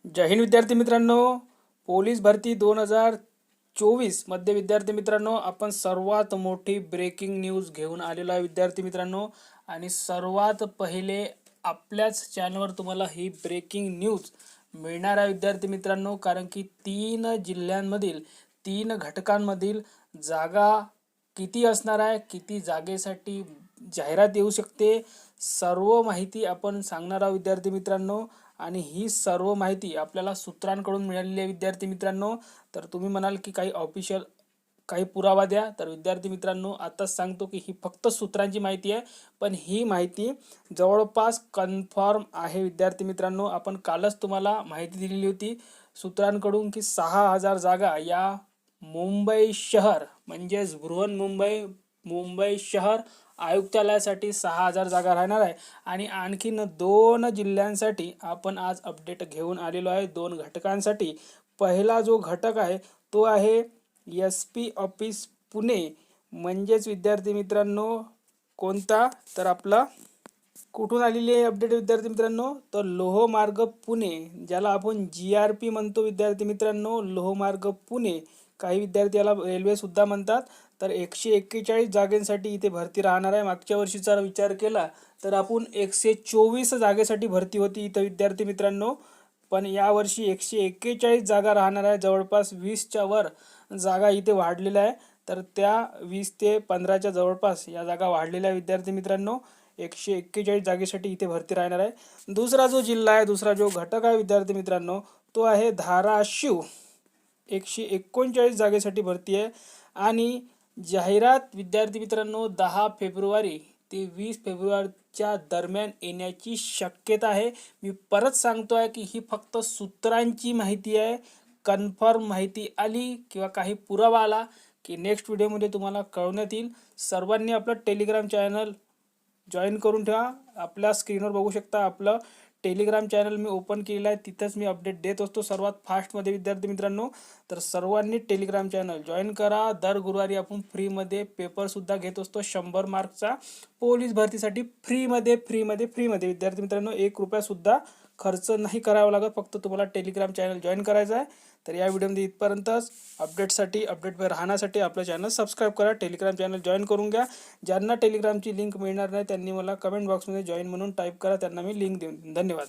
जय हिंद विद्यार्थी मित्रांनो. पोलीस भरती 2024 मध्ये विद्यार्थी मित्रांनो आपण सर्वात मोठी ब्रेकिंग न्यूज घेऊन आलेलो आहे विद्यार्थी मित्रांनो. आणि सर्वात पहिले आपल्याच चॅनलवर तुम्हाला ही ब्रेकिंग न्यूज मिळणार आहे विद्यार्थी मित्रांनो. कारण की 3 जिल्ह्यांमधील 3 घटकांमधील जागा किती असणार आहे, किती जागेसाठी जाहिरात येऊ शकते, सर्व माहिती आपण सांगणार आहोत विद्यार्थी मित्रांनो. आणि ही सर्व माहिती आपल्याला सूत्रांकडून मिळालेली आहे विद्यार्थी मित्रांनो. तर तुम्ही म्हणाल की काही ऑफिशियल काही पुरावा द्या, तर विद्यार्थी मित्रांनो आताच सांगतो की ही फक्त सूत्रांची माहिती आहे, पण ही माहिती जवळपास कन्फर्म आहे विद्यार्थी मित्रांनो. आपण कालच तुम्हाला माहिती दिलेली होती सूत्रांकडून की 6,000 जागा या मुंबई शहर म्हणजेच बृहन्मुंबई मुंबई शहर आयुक्तालयासाठी 6,000 जागा राहणार आहे. आणि आणखीन 2 जिल्ह्यांसाठी आपण आज अपडेट घेऊन आलेलो आहे, 2 घटकांसाठी. पहिला जो घटक आहे तो आहे SP ऑफिस पुणे. म्हणजेच विद्यार्थी मित्रांनो कोणता, तर आपला कुठून आलेली आहे अपडेट विद्यार्थी मित्रांनो, तर लोहमार्ग पुणे, ज्याला आपण GRP म्हणतो विद्यार्थी मित्रांनो. लोहमार्ग पुणे, काही विद्यार्थी याला रेल्वे सुद्धा म्हणतात. तर 141 जागांसाठी इथे भरती राहणार आहे. मागच्या वर्षीचा विचार केला तर आपण 124 जागेसाठी भरती होती इथं विद्यार्थी मित्रांनो, पण यावर्षी 141 जागा राहणार आहे. जवळपास 20च्या वर जागा इथे वाढलेल्या आहे. तर त्या 20 ते 15च्या जवळपास या जागा वाढलेल्या आहे विद्यार्थी मित्रांनो. 141 जागेसाठी इथे भरती राहणार आहे. दुसरा जो जिल्हा आहे, दुसरा जो घटक आहे विद्यार्थी मित्रांनो, तो आहे धाराशिव. 139 जागेसाठी भरती आहे. आणि जाहिरात विद्यार्थी मित्रांनो 10 फेब्रुवारी ते 20 फेब्रुवारीच्या दरम्यान येण्याची शक्यता आहे. मी परत सांगतो आहे की ही फक्त सूत्रांची माहिती आहे. कन्फर्म माहिती आली किंवा काही पुरावा आला की नेक्स्ट व्हिडिओमध्ये तुम्हाला कळवण्यात येईल. सर्वांनी आपलं टेलिग्राम चॅनल जॉईन करून ठेवा. आपल्या स्क्रीनवर बघू शकता आपलं टेलिग्राम चॅनल मी ओपन केलेलं आहे. तिथंच मी अपडेट देत असतो सर्वात फास्टमध्ये विद्यार्थी मित्रांनो. तर सर्वांनी टेलिग्राम चॅनल जॉईन करा. दर गुरुवारी आपण फ्रीमध्ये पेपरसुद्धा घेत असतो 100 मार्कचा पोलीस भरतीसाठी. फ्रीमध्ये विद्यार्थी मित्रांनो. 1 रुपयासुद्धा खर्च नाही करावा लागत, फक्त तुम्हाला टेलिग्राम चॅनल जॉईन करायचं आहे. तर या व्हिडिओमध्ये इथपर्यंतच. अपडेटवर राहण्यासाठी आपलं चॅनल सबस्क्राईब करा, टेलिग्राम चॅनल जॉईन करून घ्या. ज्यांना टेलिग्रामची लिंक मिळणार नाही त्यांनी मला कमेंट बॉक्समध्ये जॉईन म्हणून टाईप करा, त्यांना मी लिंक देऊन. धन्यवाद.